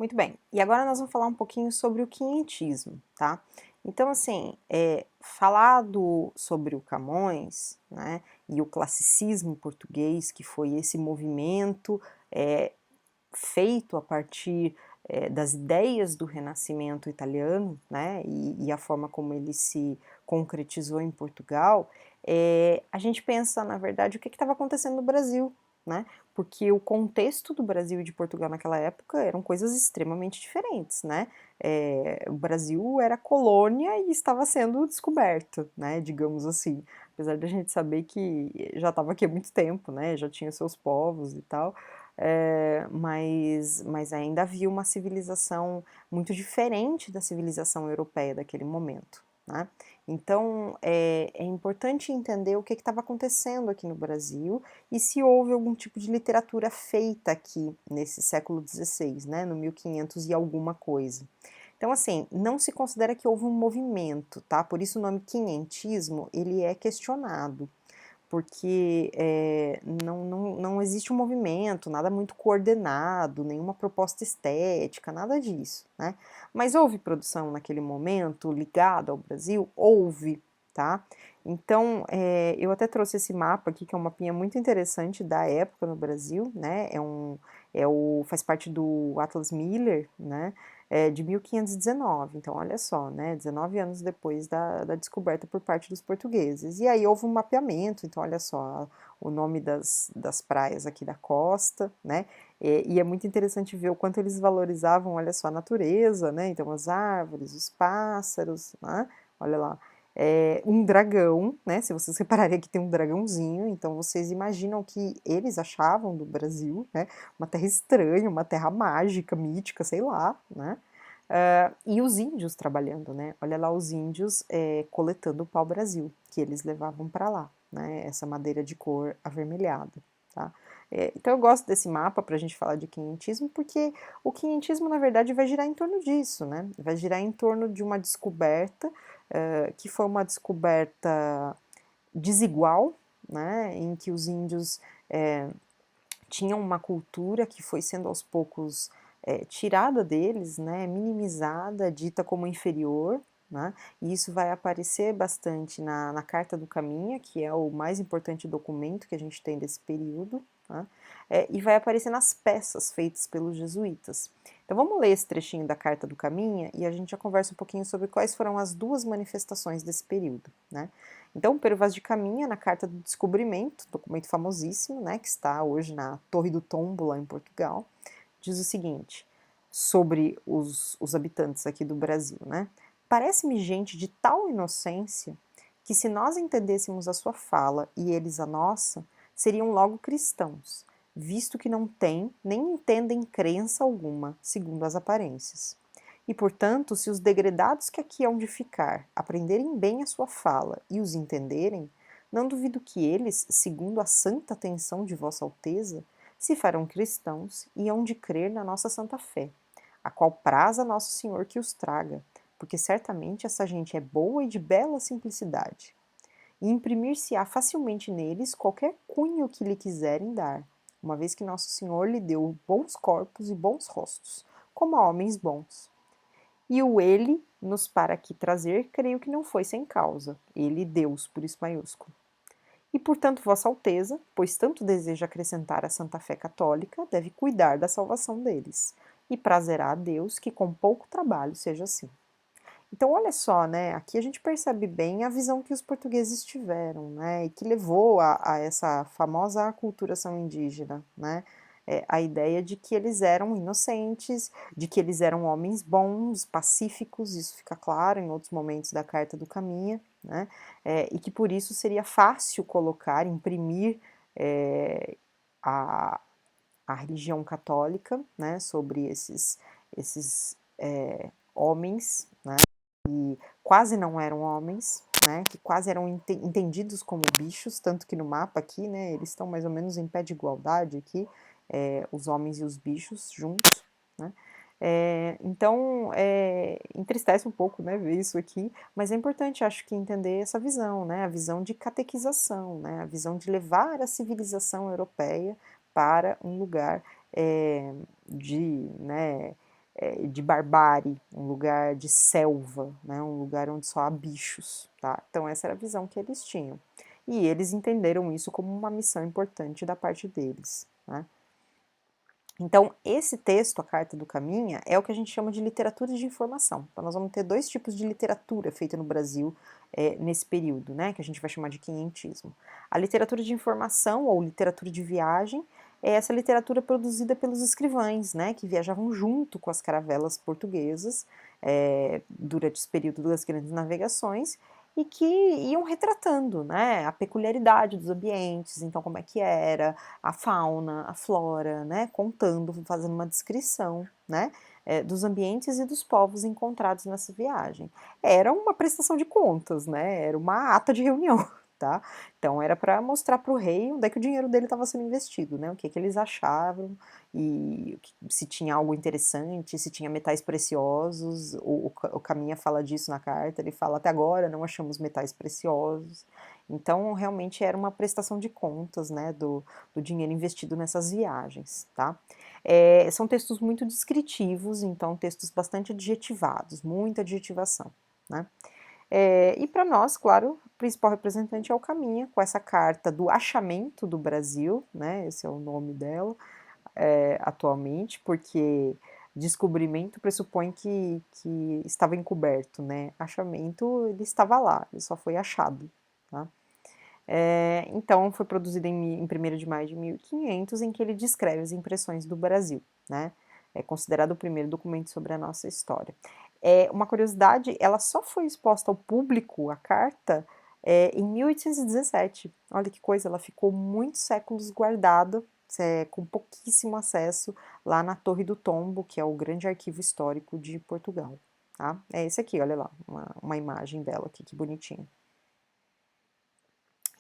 Muito bem, e agora nós vamos falar um pouquinho sobre o quinhentismo, tá? Então, assim, falar sobre o Camões, né, e o classicismo português, que foi esse movimento feito a partir das ideias do Renascimento italiano, né, e a forma como ele se concretizou em Portugal, a gente pensa, na verdade, o que estava acontecendo no Brasil, né, porque o contexto do Brasil e de Portugal naquela época eram coisas extremamente diferentes, né, o Brasil era colônia e estava sendo descoberto, né, digamos assim, apesar da gente saber que já estava aqui há muito tempo, né, já tinha seus povos e tal, mas ainda havia uma civilização muito diferente da civilização europeia daquele momento, né? Então é importante entender o que estava acontecendo aqui no Brasil e se houve algum tipo de literatura feita aqui nesse século XVI, né, no 1500 e alguma coisa. Então, assim, não se considera que houve um movimento, tá? Por isso o nome quinhentismo, ele é questionado, porque não existe um movimento, nada muito coordenado, nenhuma proposta estética, nada disso, né? Mas houve produção naquele momento ligada ao Brasil? Houve, tá? Então, eu até trouxe esse mapa aqui, que é um mapinha muito interessante da época no Brasil, né? Faz parte do Atlas Miller, né? De 1519, então olha só, né, 19 anos depois da descoberta por parte dos portugueses. E aí houve um mapeamento, então olha só, o nome das praias aqui da costa, né, e é muito interessante ver o quanto eles valorizavam, olha só, a natureza, né, então as árvores, os pássaros, né, olha lá, um dragão, né, se vocês repararem aqui tem um dragãozinho, então vocês imaginam o que eles achavam do Brasil, né, uma terra estranha, uma terra mágica, mítica, sei lá, né? E os índios trabalhando, né? Olha lá os índios coletando o pau-brasil, que eles levavam para lá, né? Essa madeira de cor avermelhada, tá? Então eu gosto desse mapa para a gente falar de quinhentismo, porque o quinhentismo, na verdade, vai girar em torno disso, né? Vai girar em torno de uma descoberta, que foi uma descoberta desigual, né? Em que os índios tinham uma cultura que foi sendo aos poucos tirada deles, né, minimizada, dita como inferior, né, e isso vai aparecer bastante na Carta do Caminha, que é o mais importante documento que a gente tem desse período, né, e vai aparecer nas peças feitas pelos jesuítas. Então vamos ler esse trechinho da Carta do Caminha e a gente já conversa um pouquinho sobre quais foram as duas manifestações desse período, né. Então, Pero Vaz de Caminha, na Carta do Descobrimento, documento famosíssimo, né, que está hoje na Torre do Tombo, lá em Portugal, diz o seguinte, sobre os habitantes aqui do Brasil, né? Parece-me gente de tal inocência que se nós entendêssemos a sua fala e eles a nossa, seriam logo cristãos, visto que não têm nem entendem crença alguma, segundo as aparências. E, portanto, se os degredados que aqui hão de ficar aprenderem bem a sua fala e os entenderem, não duvido que eles, segundo a santa atenção de Vossa Alteza, se farão cristãos e hão de crer na nossa santa fé, a qual praz a Nosso Senhor que os traga, porque certamente essa gente é boa e de bela simplicidade. E imprimir-se-á facilmente neles qualquer cunho que lhe quiserem dar, uma vez que Nosso Senhor lhe deu bons corpos e bons rostos, como a homens bons. E o ele nos para aqui trazer, creio que não foi sem causa, ele Deus, por isso maiúsculo. E portanto, Vossa Alteza, pois tanto deseja acrescentar a Santa Fé Católica, deve cuidar da salvação deles, e prazerá a Deus que com pouco trabalho seja assim. Então, olha só, né? Aqui a gente percebe bem a visão que os portugueses tiveram, né? E que levou a essa famosa aculturação indígena, né? A ideia de que eles eram inocentes, de que eles eram homens bons, pacíficos, isso fica claro em outros momentos da Carta do Caminha, né? E que por isso seria fácil colocar, imprimir a, a religião católica, né? Sobre esses homens, né? Quase não eram homens, né, que quase eram entendidos como bichos, tanto que no mapa aqui, né, eles estão mais ou menos em pé de igualdade aqui, os homens e os bichos juntos, né. Então, entristece um pouco, né, ver isso aqui, mas é importante, acho que, entender essa visão, né, a visão de catequização, né, a visão de levar a civilização europeia para um lugar de, né, de barbárie, um lugar de selva, né, um lugar onde só há bichos, tá? Então essa era a visão que eles tinham. E eles entenderam isso como uma missão importante da parte deles, né? Então, esse texto, a Carta do Caminha, é o que a gente chama de literatura de informação. Então, nós vamos ter dois tipos de literatura feita no Brasil nesse período, né, que a gente vai chamar de quinhentismo. A literatura de informação, ou literatura de viagem, é essa literatura produzida pelos escrivães, né, que viajavam junto com as caravelas portuguesas durante esse período das grandes navegações, e que iam retratando, né, a peculiaridade dos ambientes, então como é que era, a fauna, a flora, né, contando, fazendo uma descrição, né, dos ambientes e dos povos encontrados nessa viagem. Era uma prestação de contas, né, era uma ata de reunião, tá? Então era para mostrar para o rei onde é que o dinheiro dele estava sendo investido, né, o que eles achavam e se tinha algo interessante, se tinha metais preciosos, o Caminha fala disso na carta, ele fala até agora não achamos metais preciosos, então realmente era uma prestação de contas, né, do dinheiro investido nessas viagens, tá? São textos muito descritivos, então textos bastante adjetivados, muita adjetivação, né? E para nós, claro, o principal representante é o Caminha, com essa carta do achamento do Brasil, né? Esse é o nome dela atualmente, porque descobrimento pressupõe que estava encoberto, né? Achamento, ele estava lá, ele só foi achado, tá? Então, foi produzido em 1º de maio de 1500, em que ele descreve as impressões do Brasil, né? É considerado o primeiro documento sobre a nossa história. Uma curiosidade, ela só foi exposta ao público, a carta, em 1817. Olha que coisa, ela ficou muitos séculos guardada, com pouquíssimo acesso, lá na Torre do Tombo, que é o grande arquivo histórico de Portugal. Tá? É esse aqui, olha lá, uma imagem dela aqui, que bonitinho.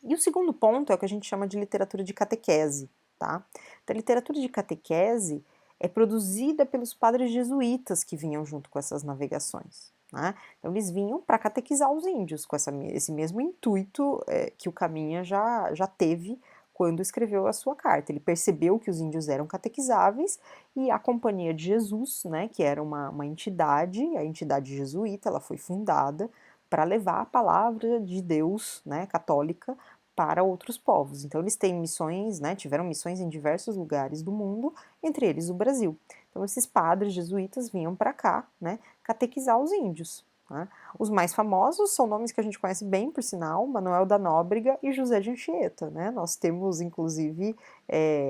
E o segundo ponto é o que a gente chama de literatura de catequese, tá? Então, a literatura de catequese é produzida pelos padres jesuítas que vinham junto com essas navegações, né? Então, eles vinham para catequizar os índios, com esse mesmo intuito que o Caminha já teve quando escreveu a sua carta. Ele percebeu que os índios eram catequizáveis e a Companhia de Jesus, né, que era uma entidade, a entidade jesuíta, ela foi fundada para levar a palavra de Deus, né, católica, para outros povos. Então eles têm missões, né, tiveram missões em diversos lugares do mundo, entre eles o Brasil. Então esses padres jesuítas vinham para cá, né, catequizar os índios. Né? Os mais famosos são nomes que a gente conhece bem, por sinal, Manuel da Nóbrega e José de Anchieta. Né? Nós temos, inclusive,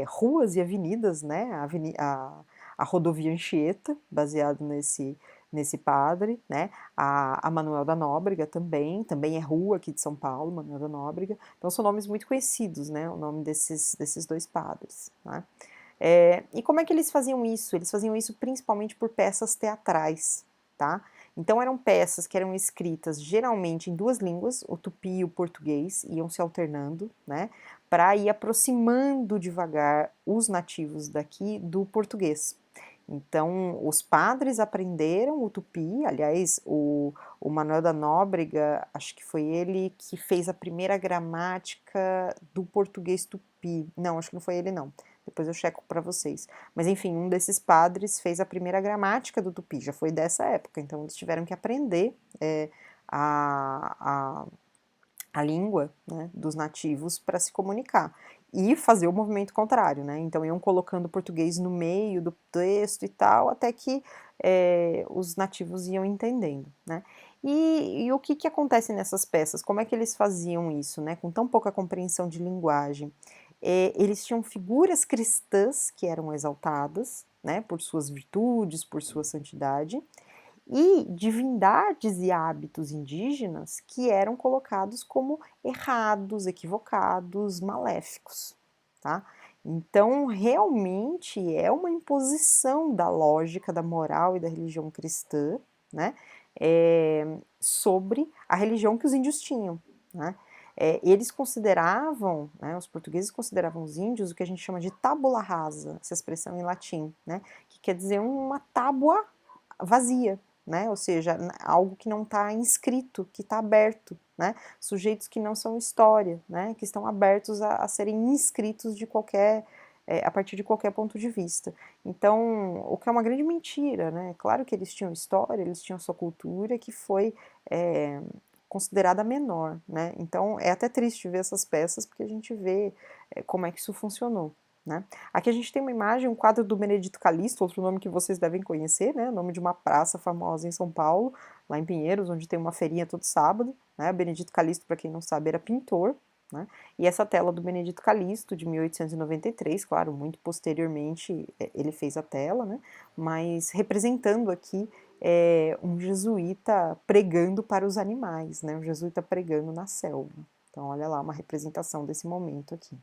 ruas e avenidas, né? A rodovia Anchieta, baseado nesse padre, né? A Manuel da Nóbrega também é rua aqui de São Paulo, Manuel da Nóbrega. Então são nomes muito conhecidos, né? O nome desses dois padres. Né? E como é que eles faziam isso? Eles faziam isso principalmente por peças teatrais, tá? Então eram peças que eram escritas geralmente em duas línguas, o tupi e o português, iam se alternando, né? Para ir aproximando devagar os nativos daqui do português. Então, os padres aprenderam o tupi, aliás, o Manuel da Nóbrega, acho que foi ele que fez a primeira gramática do português tupi. Não, acho que não foi ele, não. Depois eu checo para vocês. Mas, enfim, um desses padres fez a primeira gramática do tupi, já foi dessa época. Então, eles tiveram que aprender a a língua, né, dos nativos para se comunicar e fazer o movimento contrário, né? Então iam colocando o português no meio do texto e tal, até que os nativos iam entendendo, né? E o que acontece nessas peças? Como é que eles faziam isso, né? Com tão pouca compreensão de linguagem, eles tinham figuras cristãs que eram exaltadas, né? Por suas virtudes, por sua santidade e divindades e hábitos indígenas que eram colocados como errados, equivocados, maléficos, tá? Então, realmente é uma imposição da lógica, da moral e da religião cristã, né, sobre a religião que os índios tinham, né? Eles consideravam, né, os portugueses consideravam os índios o que a gente chama de tábula rasa, essa expressão em latim, né, que quer dizer uma tábua vazia, né? Ou seja, algo que não está inscrito, que está aberto, né? Sujeitos que não são história, né? Que estão abertos a serem inscritos de qualquer a partir de qualquer ponto de vista. Então, o que é uma grande mentira, né? Claro que eles tinham história, eles tinham sua cultura que foi considerada menor, né? Então, é até triste ver essas peças porque a gente vê como é que isso funcionou. Né? Aqui a gente tem uma imagem, um quadro do Benedito Calixto, outro nome que vocês devem conhecer, né? O nome de uma praça famosa em São Paulo, lá em Pinheiros, onde tem uma feirinha todo sábado. Né? Benedito Calixto, para quem não sabe, era pintor. Né? E essa tela do Benedito Calixto, de 1893, claro, muito posteriormente ele fez a tela, né? Mas representando aqui um jesuíta pregando para os animais, né? Um jesuíta pregando na selva. Então, olha lá, uma representação desse momento aqui.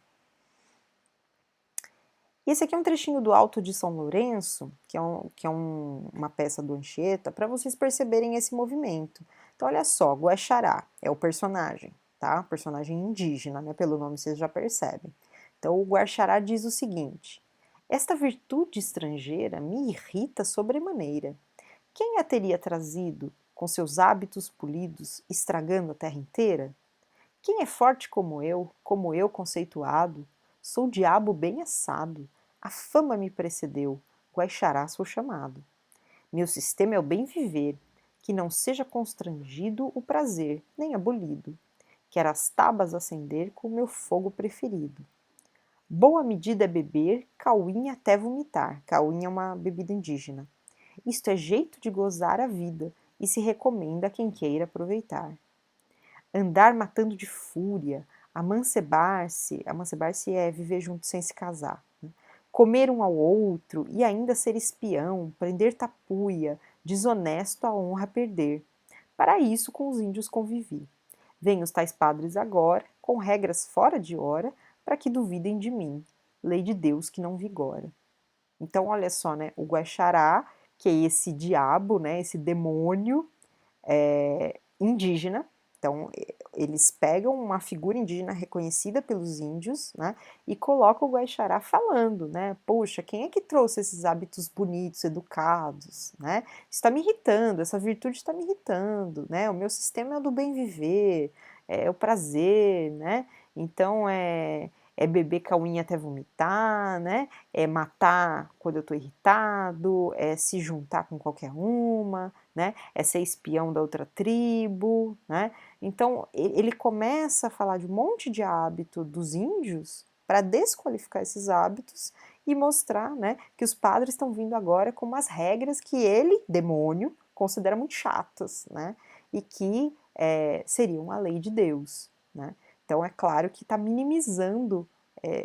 E esse aqui é um trechinho do Alto de São Lourenço, que é uma peça do Anchieta, para vocês perceberem esse movimento. Então, olha só, Guaxará é o personagem, tá? Personagem indígena, né? Pelo nome vocês já percebem. Então, o Guaxará diz o seguinte: esta virtude estrangeira me irrita sobremaneira. Quem a teria trazido, com seus hábitos polidos, estragando a terra inteira? Quem é forte como eu conceituado, sou diabo bem assado, a fama me precedeu, Guaxará sou chamado. Meu sistema é o bem viver, que não seja constrangido o prazer, nem abolido. Quero as tabas acender com o meu fogo preferido. Boa medida é beber, cauinha até vomitar. Cauinha é uma bebida indígena. Isto é jeito de gozar a vida e se recomenda a quem queira aproveitar. Andar matando de fúria, amancebar-se é viver junto sem se casar, né? Comer um ao outro e ainda ser espião, prender tapuia, desonesto a honra perder. Para isso com os índios convivi. Vêm os tais padres agora, com regras fora de hora, para que duvidem de mim, lei de Deus que não vigora. Então, olha só, né, o Guaxará, que é esse diabo, né, esse demônio indígena. Então, eles pegam uma figura indígena reconhecida pelos índios, né, e colocam o Guaxará falando, né, poxa, quem é que trouxe esses hábitos bonitos, educados, né? Está me irritando, essa virtude está me irritando, né? O meu sistema é o do bem viver, é o prazer, né? Então, é beber cauinha até vomitar, né? É matar quando eu estou irritado, é se juntar com qualquer uma, né? É ser espião da outra tribo, né? Então, ele começa a falar de um monte de hábito dos índios para desqualificar esses hábitos e mostrar, né, que os padres estão vindo agora com umas regras que ele, demônio, considera muito chatas, né? E que seriam a lei de Deus, né? Então, é claro que está minimizando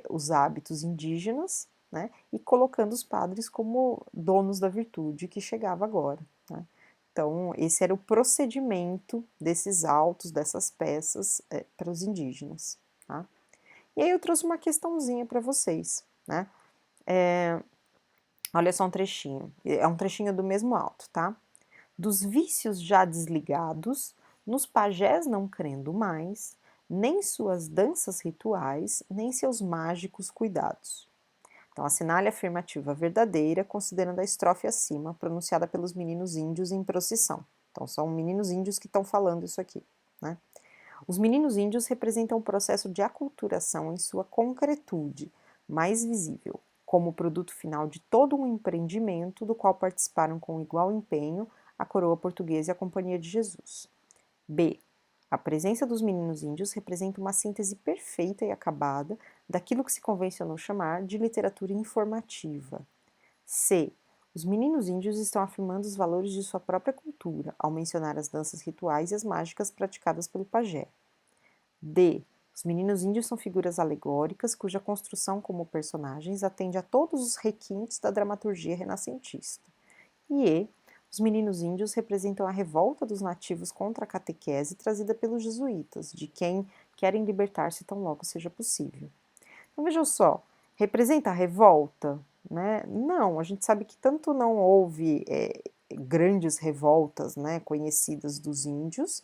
os hábitos indígenas, né, e colocando os padres como donos da virtude que chegava agora, né? Então, esse era o procedimento desses autos, dessas peças para os indígenas. Tá? E aí eu trouxe uma questãozinha para vocês. Né? Olha só um trechinho. É um trechinho do mesmo auto, tá? Dos vícios já desligados, nos pajés não crendo mais, nem suas danças rituais, nem seus mágicos cuidados. Então, assinale a afirmativa verdadeira, considerando a estrofe acima, pronunciada pelos meninos índios em procissão. Então, são meninos índios que estão falando isso aqui. Né? Os meninos índios representam o processo de aculturação em sua concretude, mais visível, como o produto final de todo um empreendimento do qual participaram com igual empenho a coroa portuguesa e a Companhia de Jesus. B. A presença dos meninos índios representa uma síntese perfeita e acabada daquilo que se convencionou chamar de literatura informativa. C. Os meninos índios estão afirmando os valores de sua própria cultura, ao mencionar as danças rituais e as mágicas praticadas pelo pajé. D. Os meninos índios são figuras alegóricas cuja construção como personagens atende a todos os requintes da dramaturgia renascentista. E E. Os meninos índios representam a revolta dos nativos contra a catequese trazida pelos jesuítas, de quem querem libertar-se tão logo seja possível. Então vejam só, representa a revolta? Né? Não, a gente sabe que tanto não houve grandes revoltas, né, conhecidas dos índios,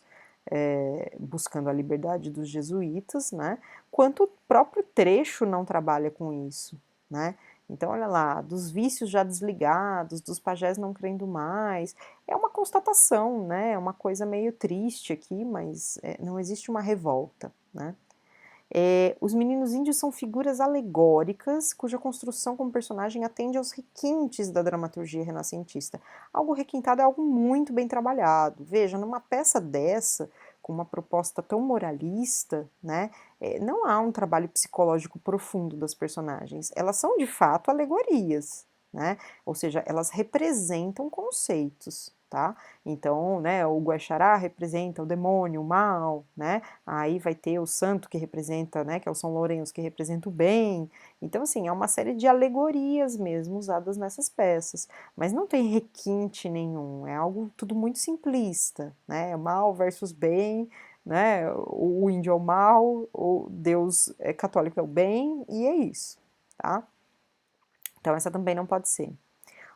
buscando a liberdade dos jesuítas, né, quanto o próprio trecho não trabalha com isso. Né? Então, olha lá, dos vícios já desligados, dos pajés não crendo mais, é uma constatação, né? É uma coisa meio triste aqui, mas não existe uma revolta, né? Os meninos índios são figuras alegóricas, cuja construção como personagem atende aos requintes da dramaturgia renascentista. Algo requintado é algo muito bem trabalhado. Veja, numa peça dessa, com uma proposta tão moralista, né, não há um trabalho psicológico profundo das personagens. Elas são, de fato, alegorias, né? Ou seja, elas representam conceitos, tá? Então, né, o Guaxará representa o demônio, o mal, né? Aí vai ter o santo que representa, né, que é o São Lourenço, que representa o bem. Então, assim, é uma série de alegorias mesmo usadas nessas peças, mas não tem requinte nenhum, é algo tudo muito simplista, né? Mal versus bem, né? O índio é o mal, o Deus é católico é o bem, e é isso, tá? Então, essa também não pode ser.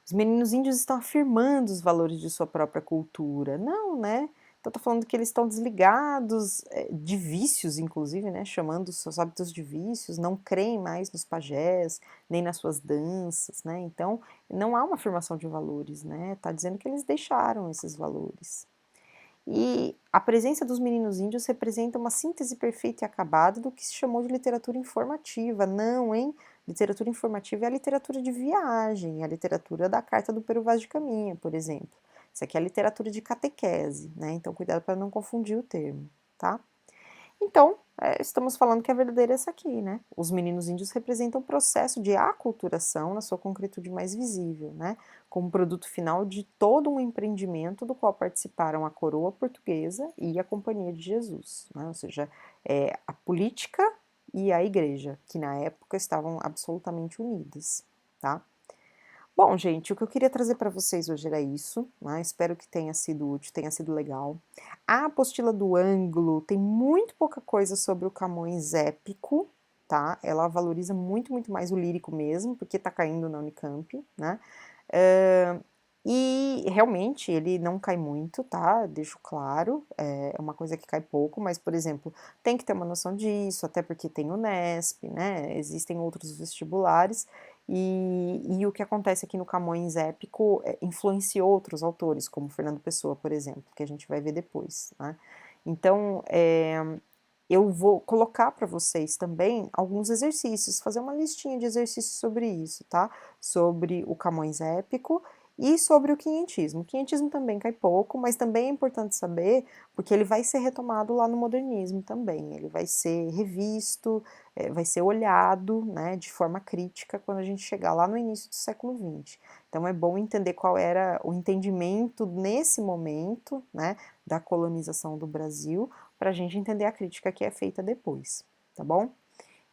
Os meninos índios estão afirmando os valores de sua própria cultura. Não, né? Então, tá falando que eles estão desligados de vícios, inclusive, né? Chamando os seus hábitos de vícios, não creem mais nos pajés, nem nas suas danças, né? Então, não há uma afirmação de valores, né? Tá dizendo que eles deixaram esses valores. E a presença dos meninos índios representa uma síntese perfeita e acabada do que se chamou de literatura informativa. Não, hein? Literatura informativa é a literatura de viagem, é a literatura da Carta do Peru Vaz de Caminha, por exemplo. Isso aqui é a literatura de catequese, né? Então, cuidado para não confundir o termo, tá? Então, estamos falando que a verdadeira é essa aqui, né? Os meninos índios representam o processo de aculturação na sua concretude mais visível, né? Como produto final de todo um empreendimento do qual participaram a coroa portuguesa e a Companhia de Jesus, né? Ou seja, a política e a igreja, que na época estavam absolutamente unidas, tá? Bom, gente, o que eu queria trazer para vocês hoje era isso, né? Espero que tenha sido útil, tenha sido legal. A apostila do Ângulo tem muito pouca coisa sobre o Camões épico, tá? Ela valoriza muito, muito mais o lírico mesmo, porque tá caindo na Unicamp, né? E realmente ele não cai muito, tá? Deixo claro, é uma coisa que cai pouco, mas, por exemplo, tem que ter uma noção disso, até porque tem o Nesp, né? Existem outros vestibulares, e o que acontece aqui no Camões épico influenciou outros autores, como Fernando Pessoa, por exemplo, que a gente vai ver depois, né? Então, eu vou colocar para vocês também alguns exercícios, fazer uma listinha de exercícios sobre isso, tá? Sobre o Camões épico e sobre o quinhentismo. O quinhentismo também cai pouco, mas também é importante saber, porque ele vai ser retomado lá no modernismo também, ele vai ser revisto, vai ser olhado, né, de forma crítica quando a gente chegar lá no início do século XX. Então é bom entender qual era o entendimento nesse momento, né, da colonização do Brasil, para a gente entender a crítica que é feita depois, tá bom?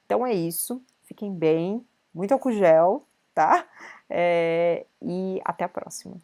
Então é isso, fiquem bem, muito álcool gel, tá? E até a próxima.